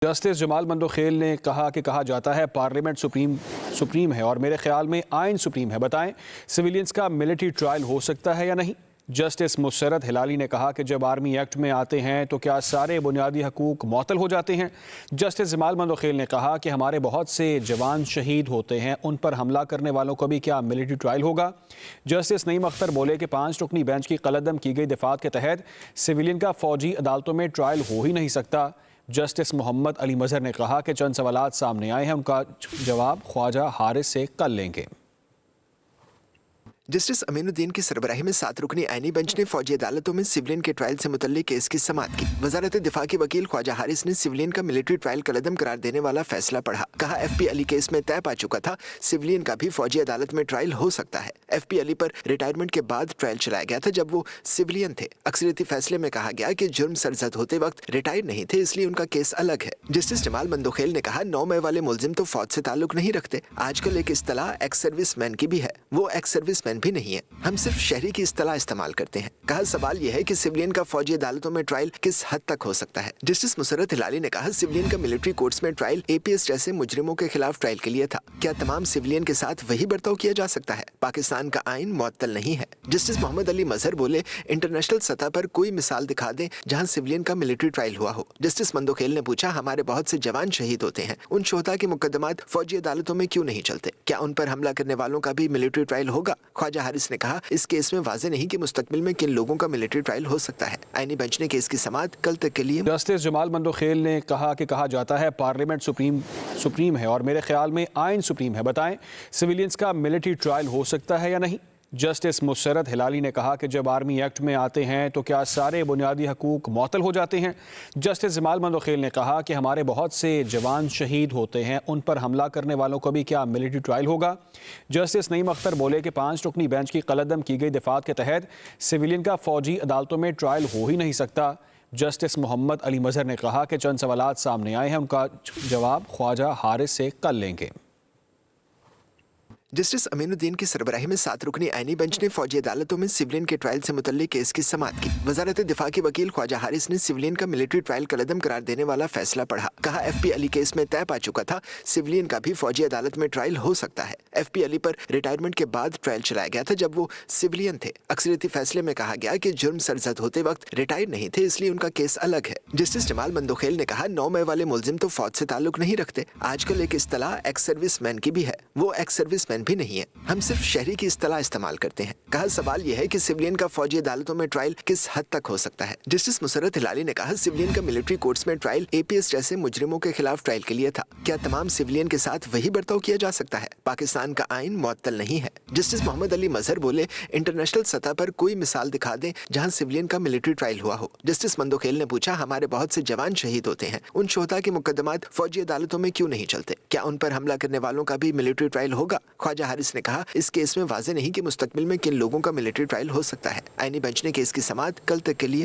Justice جمال منڈوخیل نے کہا جاتا ہے پارلیمنٹ سپریم ہے اور میرے خیال میں آئین سپریم ہے، بتائیں سویلینز کا ملٹری ٹرائل ہو سکتا ہے یا نہیں؟ جسٹس مسرت ہلالی نے کہا کہ جب آرمی ایکٹ میں آتے ہیں تو کیا سارے بنیادی حقوق معطل ہو جاتے ہیں؟ جسٹس جمال منڈوخیل نے کہا کہ ہمارے بہت سے جوان شہید ہوتے ہیں، ان پر حملہ کرنے والوں کو بھی کیا ملٹری ٹرائل ہوگا؟ جسٹس نعیم اختر بولے کہ 5 رکنی بینچ کی قلمدم کی گئی دفعات کے تحت سویلین کا فوجی عدالتوں میں ٹرائل ہو ہی نہیں سکتا۔ جسٹس محمد علی مظہر نے کہا کہ چند سوالات سامنے آئے ہیں، ان کا جواب خواجہ حارث سے کل لیں گے۔ جسٹس امین الدین کی سربراہی میں 7 رکنی آئینی بینچ نے فوجی عدالتوں میں سویلین کے ٹرائل سے متعلق کیس کی سماعت کی۔ وزارت دفاع کے وکیل خواجہ حارث نے سویلین کا ملٹری ٹرائل کالعدم قرار دینے والا فیصلہ پڑھا۔ کہا ایف پی علی کیس میں طے پا چکا تھا، سویلین کا بھی فوجی عدالت میں ٹرائل ہو سکتا ہے۔ ایف پی علی پر ریٹائرمنٹ کے بعد ٹرائل چلایا گیا تھا جب وہ سویلین تھے۔ اکثریتی فیصلے میں کہا گیا کہ جرم سرزد ہوتے وقت ریٹائر نہیں تھے، اس لیے ان کا کیس الگ ہے۔ جسٹس جمال منڈوخیل نے کہا 9 مئی والے ملزم تو فوج سے تعلق نہیں رکھتے۔ آج کل ایک اصطلاح ایکس سروس مین کی بھی ہے، وہ ایکس سروس مین بھی نہیں ہے، ہم صرف شہری کی اصطلاح استعمال کرتے ہیں۔ کہا سوال یہ ہے کہ سویلین کا فوجی عدالتوں میں ٹرائل کس حد تک ہو سکتا ہے؟ جسٹس مسرت ہلالی نے کہا سویلین کا ملٹری کورٹس میں ٹرائل اے پی ایس جیسے مجرموں کے خلاف ٹرائل کے لیے تھا۔ کیا تمام سویلین کے ساتھ وہی برتاؤ کیا جا سکتا ہے؟ پاکستان کا آئین معطل نہیں ہے۔ جسٹس محمد علی مظہر بولے انٹرنیشنل سطح پر کوئی مثال دکھا دیں جہاں سویلین کا ملٹری ٹرائل ہوا ہو۔ جسٹس منڈوخیل نے پوچھا ہمارے بہت سے جوان شہید ہوتے ہیں، ان شہداء کے مقدمات فوجی عدالتوں میں کیوں نہیں چلتے؟ کیا ان پر حملہ کرنے والوں کا بھی ملٹری ٹرائل ہوگا؟ خواجہ حارث نے کہا اس کیس میں واضح نہیں کہ مستقبل میں کن لوگوں کا ملٹری ٹرائل ہو سکتا ہے۔ آئینی بینچ نے کیس کی سماعت کل تک کے لیے جسٹس جمال منڈوخیل نے کہا جاتا ہے پارلیمنٹ سپریم ہے اور میرے خیال میں آئین سپریم ہے، بتائیں سویلینز کا ملٹری ٹرائل ہو سکتا ہے یا نہیں؟ جسٹس مسرت ہلالی نے کہا کہ جب آرمی ایکٹ میں آتے ہیں تو کیا سارے بنیادی حقوق معطل ہو جاتے ہیں؟ جسٹس جمال منڈوخیل نے کہا کہ ہمارے بہت سے جوان شہید ہوتے ہیں، ان پر حملہ کرنے والوں کو بھی کیا ملٹری ٹرائل ہوگا؟ جسٹس نعیم اختر بولے کہ 5 رکنی بینچ کی قلمدم کی گئی دفعات کے تحت سویلین کا فوجی عدالتوں میں ٹرائل ہو ہی نہیں سکتا۔ جسٹس محمد علی مظہر نے کہا کہ چند سوالات سامنے آئے ہیں، ان کا جواب خواجہ حارث سے کل لیں گے۔ جسٹس امین الدین کی سربراہی میں 7 رکنی آئینی بینچ نے فوجی عدالتوں میں سویلین کے ٹرائل سے متعلق کیس کی سماعت کی۔ وزارت دفاع کے وکیل خواجہ حارث نے سویلین کا ملٹری ٹرائل کالعدم قرار دینے والا فیصلہ پڑھا۔ کہا ایف پی علی کیس میں طے پا چکا تھا، سویلین کا بھی فوجی عدالت میں ٹرائل ہو سکتا ہے۔ ایف پی علی پر ریٹائرمنٹ کے بعد ٹرائل چلایا گیا تھا جب وہ سویلین تھے۔ اکثریتی فیصلے میں کہا گیا کہ جرم سرزد ہوتے وقت ریٹائر نہیں تھے، اس لیے ان کا کیس الگ ہے۔ جسٹس جمال منڈوخیل نے کہا 9 مئی والے ملزم تو فوج سے تعلق نہیں رکھتے۔ آج کل ایک اصطلاح ایکس سروس مین کی بھی ہے، وہ ایکس سروس مین بھی نہیں ہے، ہم صرف شہری کی اصطلاح استعمال کرتے ہیں۔ کہا سوال یہ ہے کہ سویلین کا فوجی عدالتوں میں ٹرائل کس حد تک ہو سکتا ہے؟ جسٹس مسرت ہلالی نے کہا سویلین کا ملٹری کورٹس میں ٹرائل اے پی ایس جیسے مجرموں کے خلاف ٹرائل کے لیے تھا۔ کیا تمام سویلین کے ساتھ وہی برتاؤ کیا جا سکتا ہے؟ پاکستان کا آئین معطل نہیں ہے۔ جسٹس محمد علی مظہر بولے انٹرنیشنل سطح پر کوئی مثال دکھا دیں جہاں سویلین کا ملٹری ٹرائل ہوا ہو۔ جسٹس منڈوخیل نے پوچھا ہمارے بہت سے جوان شہید ہوتے ہیں، ان شہداء کے مقدمات فوجی عدالتوں میں کیوں نہیں چلتے؟ کیا ان پر حملہ کرنے والوں کا بھی ملٹری ٹرائل ہوگا؟ خواجہ حارث نے کہا اس کیس میں واضح نہیں کہ مستقبل میں کن لوگوں کا ملٹری ٹرائل ہو سکتا ہے۔ آئینی بینچ نے کیس کی سماعت کل تک کے لیے